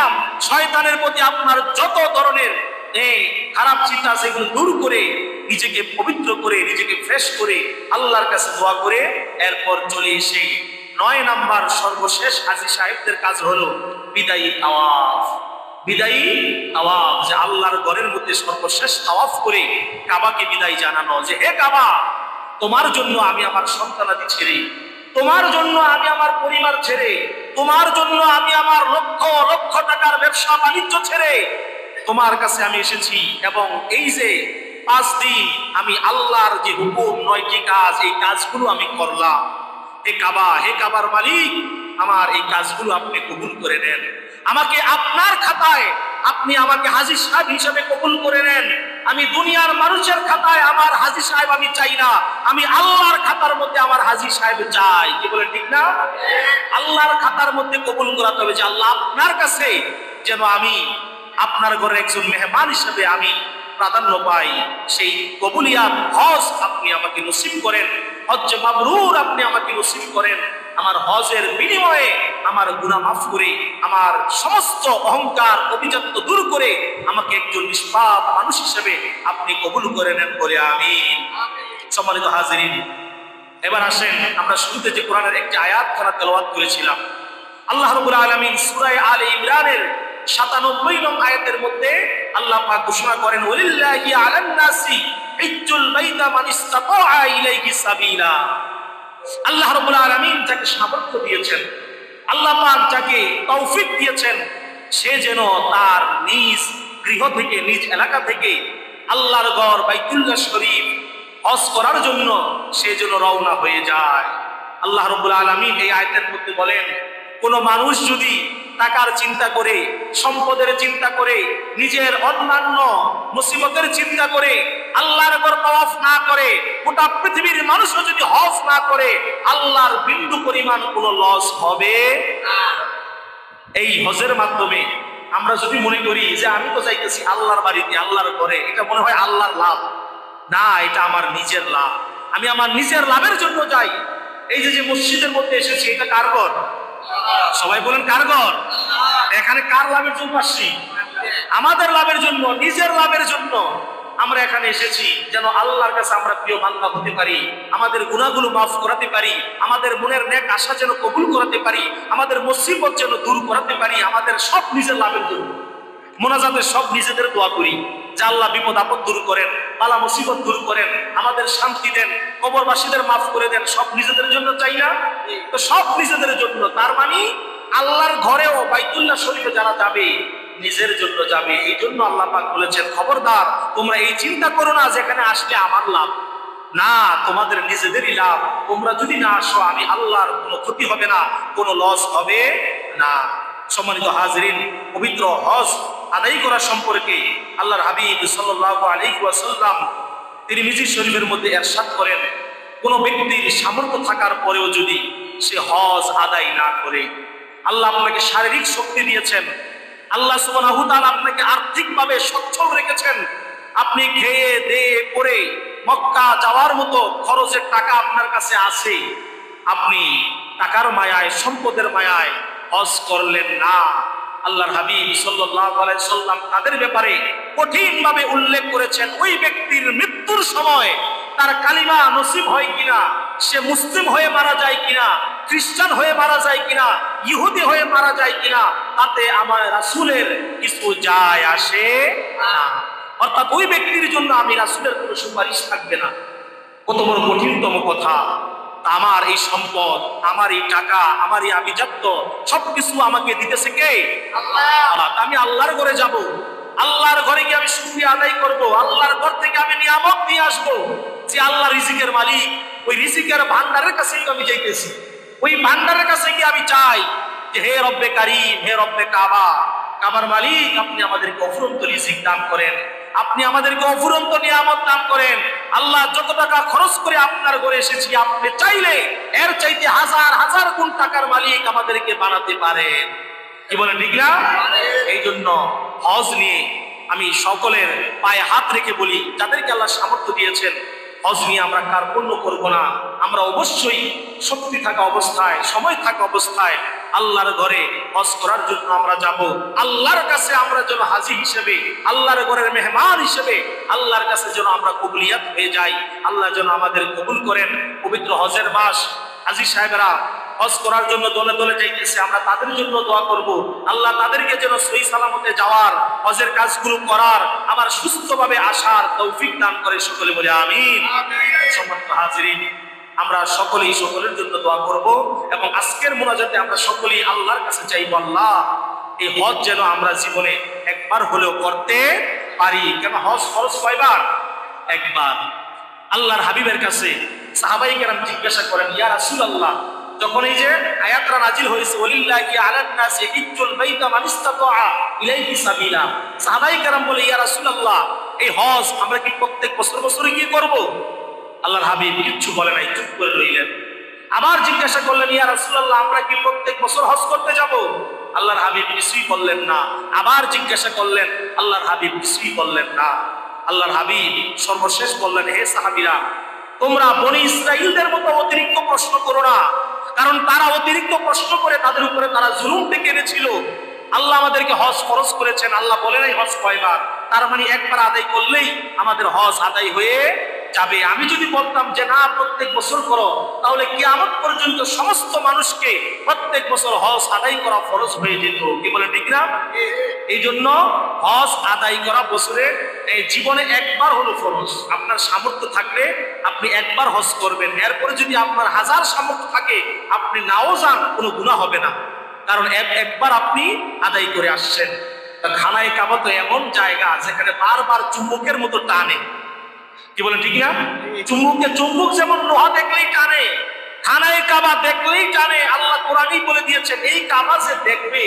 [SPEAKER 1] শয়তানের প্রতি আপনার যত ধরনের খারাপ চিন্তা আছে এগুলো দূর করে নিজেকে পবিত্র করে নিজেকে ফ্রেশ করে আল্লাহর কাছে দোয়া করে এরপর চলে এসে 9 নাম্বার সর্বশেষ হাজী সাহেবদের কাজ হলো বিদায়ী তাওয়াফ। বিদায়ী তাওয়াফ, যে আল্লাহর ঘরের মধ্যে সর্বশেষ তাওয়াফ করে কাবাকে বিদায় জানানো, যে হে কাবা, তোমার জন্য আমি আমার সন্তানাদি ছেড়ে, তোমার জন্য আমি আমার পরিবার ছেড়ে, তোমার জন্য আমি আমার লক্ষ লক্ষ টাকার ব্যবসা বাণিজ্য ছেড়ে তোমার কাছে আমি এসেছি। এবং এই যে 5 দিন আমি আল্লাহর যে হুকুম 9টি কাজ, এই কাজগুলো আমি করলাম। হে কাবার মালিক, আমার এই কাজগুলো আপনি কবুল করে নেন। আমাকে আপনার খাতায় আপনি আমাকে হাজী সাহেব হিসেবে কবুল করে নেন। আমি দুনিয়ার মানুষের খাতায় আমার হাজী সাহেব আমি চাই না, আমি আল্লাহর খাতার মধ্যে আমার হাজী সাহেব চাই। কি বলে ঠিক না? আল্লাহর খাতার মধ্যে কবুল করাতে হবে যে আল্লাহ আপনার কাছে যেন আমি আপনার ঘরের একজন মেহমান হিসেবে আমি প্রাধান্য পাই। সেই কবুলিয়াত হজ আপনি আমাকে নসিব করেন, হজ্জ মাবরুর আপনি আমাকে নসিব করেন। আমার হজের বিনিময়ে আমার গুনাহ মাফ করে, আমার সমস্ত অহংকার অভিজাত্য দূর করে আমাকে একজন নিষ্পাপ মানুষ হিসেবে আপনি কবুল করে নেন বলে আমিন। সম্মানিত হাজিরিন, এবার আসেন আমরা শুরুতে যে কোরআনের একটি আয়াত তেলাওয়াত করেছিলাম। আল্লাহ রাব্বুল আলামিন সূরা আলে ইমরানের 97 নং আয়াতের মধ্যে আল্লাহ পাক ঘোষণা করেন, ওয়ালিল্লাহি আলান নাসি হিজ্জুল বাইতা মান ইসতাতা ইলাইহি সাবিলা। আল্লাহ রাব্বুল আলামিন যাকে সামর্থ্য দিয়েছেন, আল্লাহ পাক যাকে তৌফিক দিয়েছেন, সে যেন তার নিজ গৃহ থেকে, নিজ এলাকা থেকে আল্লাহর ঘর বাইতুল্লাহ শরীফ হজ করার জন্য সে যেন রওনা হয়ে যায়। আল্লাহ রাব্বুল আলামিন এই আয়াতের মধ্যে বলেন, কোন মানুষ যদি টাকার চিন্তা করে, সম্পদের চিন্তা করে, নিজের অন্যান্য মুসিবতের চিন্তা করে আল্লাহর ঘর তাওয়াফ না করে, গোটা পৃথিবীর মানুষও যদি হজ না করে, আল্লাহর বিন্দু পরিমাণ কোনো লস হবে না। এই হজের মাধ্যমে আমরা যদি মনে করি যে আমি তো যাইতেছি আল্লাহর বাড়িতে, আল্লাহর ঘরে, এটা মনে হয় আল্লাহর লাভ না, এটা আমার নিজের লাভ। আমি আমার নিজের লাভের জন্য যাই। এই যে মসজিদের মধ্যে এসেছি, এটা কার ঘর? সবাই বলেন কার ঘর? এখানে কার লাভের জন্য আসছি? আমাদের লাভের জন্য, নিজের লাভের জন্য আমরা এখানে এসেছি, যেন আল্লাহর কাছে আমরা প্রিয় বান্দা হতে পারি, আমাদের গুনাহগুলো মাফ করাতে পারি, আমাদের মনের নেক আশা যেন কবুল করাতে পারি, আমাদের মুসিবত যেন দূর করাতে পারি, আমাদের সব নিজের লাভের জন্য। মোনাজাতে সব নিজেদের দোয়া করি যে আল্লাহ বিপদ আপদ দূর করেন, বালা মুসিবত দূর করেন, আমাদের শান্তি দেন, কবরবাসীদের মাফ করে দেন। সব নিজেদের জন্য চাই না? তো সব নিজেদের জন্য, তার মানে আল্লাহর ঘরেও বাইতুল্লাহ শরীফে যারা যাবে নিজের জন্য যাবে। এই জন্য আল্লাহ পাক বলেছেন, খবরদার তোমরা এই চিন্তা করো না যেখানে আসলে আমার লাভ, না, তোমাদের নিজেদেরই লাভ। তোমরা যদি না আসো আমি আল্লাহর কোনো ক্ষতি হবে না, কোনো লস হবে না। সম্মানিত হাজিরিন, পবিত্র হজ আদায় করা সম্পর্কে আল্লাহর হাবিব সাল্লাল্লাহু আলাইহি ওয়াসাল্লাম তিরমিজি শরীফের মধ্যে ইরশাদ করেন, কোন ব্যক্তির সামর্থ্য থাকার পরেও যদি সে হজ আদায় না করে, আল্লাহ আপনাকে শারীরিক শক্তি দিয়েছেন, আল্লাহ সুবহানাহু ওয়া তাআলা আপনাকে আর্থিকভাবে সচ্ছল রেখেছেন, আপনি খেয়ে দেয়ে করে মক্কা যাওয়ার মতো খরচের টাকা আপনার কাছে আছে, আপনি টাকার মায়ায়, সম্পদের মায়ায় হজ করলেন না। আল্লাহর হাবিব সাল্লাল্লাহু আলাইহি সাল্লাম তাদের ব্যাপারে কঠিনভাবে উল্লেখ করেছেন, ওই ব্যক্তির মৃত্যুর সময় তার কালিমা নসিব হয় কিনা, সে মুসলিম হয়ে মারা যায় কিনা, খ্রিস্টান হয়ে মারা যায় কিনা, ইহুদি হয়ে মারা যায় কিনা, তাতে আমার রাসূলের কিছু যায় আসে না। অর্থাৎ ওই ব্যক্তির জন্য আমি রাসূলের কোনো সুপারিশ থাকবে না। কত বড় কঠিনতম কথা! আমার এই সম্পদ, আমার এই টাকা, আমার এই আভিজাত্য সবকিছু আমাকে দিতেছে কে? আল্লাহ। আমি আল্লাহর ঘরে যাব, আল্লাহর ঘরে গিয়ে আমি শুকরিয়া আদায় করব, আল্লাহর ঘর থেকে আমি নিয়ামত নিয়ে আসবো। যে আল্লাহ রিজিকের মালিক, ওই রিজিকের ভান্ডারের কাছেই আমি যাইতেছি। ওই ভান্ডারের কাছে গিয়ে আমি চাই যে হে রব্বে কারীম, হে রব্বে কাবা, কাবার মালিক, আপনি আমাদেরকে অফুরন্ত রিজিক দান করেন, আপনি আমাদেরকে অফুরন্ত নিয়ামত দান করেন। আল্লাহ, যত টাকা খরচ করে আপনার ঘরে এসেছি, আপনি চাইলে এর চাইতে হাজার হাজার গুণ টাকার মালিক আমাদেরকে বানাতে পারেন। কি বলেন ঠিক না? এই জন্য হজ নিয়ে আমি সকলের পায়ে হাত রেখে বলি, যাদেরকে আল্লাহ সামর্থ্য দিয়েছেন, হজ নিয়ে আমরা কার্পণ্য করব না। আমরা অবশ্যই শক্তি থাকা অবস্থায়, সময় থাকা অবস্থায় আল্লাহর ঘরে হজ করার জন্য আমরা যাব। আল্লাহর কাছে আমরা যেন হাজী হিসেবে, আল্লাহর ঘরের মেহমান হিসেবে আল্লাহর কাছে যেন আমরা কবুলিয়াত হয়ে যাই। আল্লাহ যেন আমাদের কবুল করেন। পবিত্র হজের মাস, হাজী সাহেবেরা হজ করার জন্য দলে দলে যাইতেছে, আমরা তাদের জন্য দোয়া করব। আল্লাহ তাদেরকে যেন সহি সালামতে যাওয়ার, হজের কাজগুলো করার, আবার সুস্থভাবে আসার তৌফিক দান করে। সকলে বলে আমিন। সম্মানিত হাজিরিন, আমরা সকলেই সকলের জন্য দোয়া করব এবং আজকের মোনাজাতে আমরা সকলেই আল্লাহর কাছে চাইব, আল্লাহ এই হজ যেন আমরা জীবনে একবার হলেও করতে পারি। কেন হজ ফরজ কয়বার? একবার। আল্লাহর হাবিবের কাছে সাহাবাই কেরাম জিজ্ঞাসা করেন, ইয়া রাসূলুল্লাহ, যখন এই যে আয়াতটা নাজিল হয়েছে ওয়ালিল্লাহি আলান নাসি হিজ্জুল বাইতা মান ইসতাতাআ ইলাইহি সাবিলা, সাহাবাই কেরাম বলে, ইয়া রাসূলুল্লাহ, এই হজ আমরা কি প্রত্যেক বছর বছরে গিয়ে করব? আল্লাহর হাবিব কিচ্ছু বলে নাই, চুপ করে রইলেন। আবার জিজ্ঞাসা করলেন, ইয়া রাসূলুল্লাহ, আমরা কি প্রত্যেক বছর হজ করতে যাব? আল্লাহর হাবিব কিছুই বললেন না। আবার জিজ্ঞাসা করলেন, আল্লাহর হাবিব কিছুই বললেন না। আল্লাহর হাবিব সর্বশেষ বললেন, হে সাহাবীরা, তোমরা বনি ইসরাইলদের মতো অতিরিক্ত প্রশ্ন করো না, কারণ তারা অতিরিক্ত প্রশ্ন করে তাদের উপরে তারা জুলুম ডেকে এনেছিল। আল্লাহ আমাদেরকে হজ ফরজ করেছেন, আল্লাহ বলে নাই হজ কয়বার, তার মানে একবার আদায় করলেই আমাদের হজ আদায় হয়ে যাবে। আমি যদি বলতাম যে না প্রত্যেক বছর করো, তাহলে কিয়ামত পর্যন্ত সমস্ত মানুষকে প্রত্যেক বছর হজ আদায় করা ফরজ হয়ে যেত। কি বলে ঠিক না? এই জন্য হজ আদায় করা বছরে জীবনে একবার হলো ফরজ। আপনার সামর্থ্য থাকলে আপনি একবার হজ করবেন, এরপরে যদি আপনার হাজার সামর্থ্য থাকে আপনি নাও যান, কোনো গুনাহ হবে না, কারণ একবার আপনি আদায় করে আসছেন। খানায়ে কাবা তো এমন জায়গা যেখানে বারবার চুম্বকের মতো টানে। কি বলেন ঠিক না? চুম্বক যেমন লোহা দেখলেই টানে, খানায়ে কাবা দেখলেই টানে। আল্লাহ কোরআনেই বলে দিয়েছেন, এই কাবা যে দেখবে,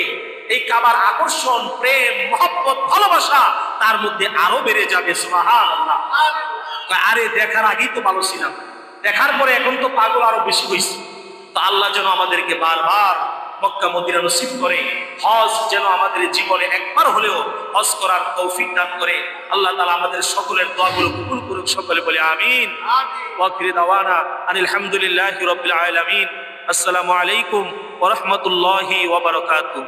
[SPEAKER 1] এই কাবার আকর্ষণ, প্রেম, মহব্বত, ভালোবাসা তার মধ্যে আরো বেড়ে যাবে। সুবহানাল্লাহ। আরে দেখার আগেই তো ভালো ছিলাম, দেখার পরে এখন তো পাগল আরো বেশি হয়েছে। তো আল্লাহ যেন আমাদেরকে বারবার মক্কা মদিনা নসিব করে, হজ যেন আমাদের জীবনে একবার হলেও হজ করার তৌফিক দান করে। আল্লাহ তাআলা আমাদের সকলের দোয়াগুলো কবুল করুক। সকলে বলে আমিন। ওয়া আখিরু দাওয়ানা আনিল হামদুলিল্লাহি রাব্বিল আলামিন। আসসালামু আলাইকুম ওয়া রাহমাতুল্লাহি ওয়া বারাকাতুহু।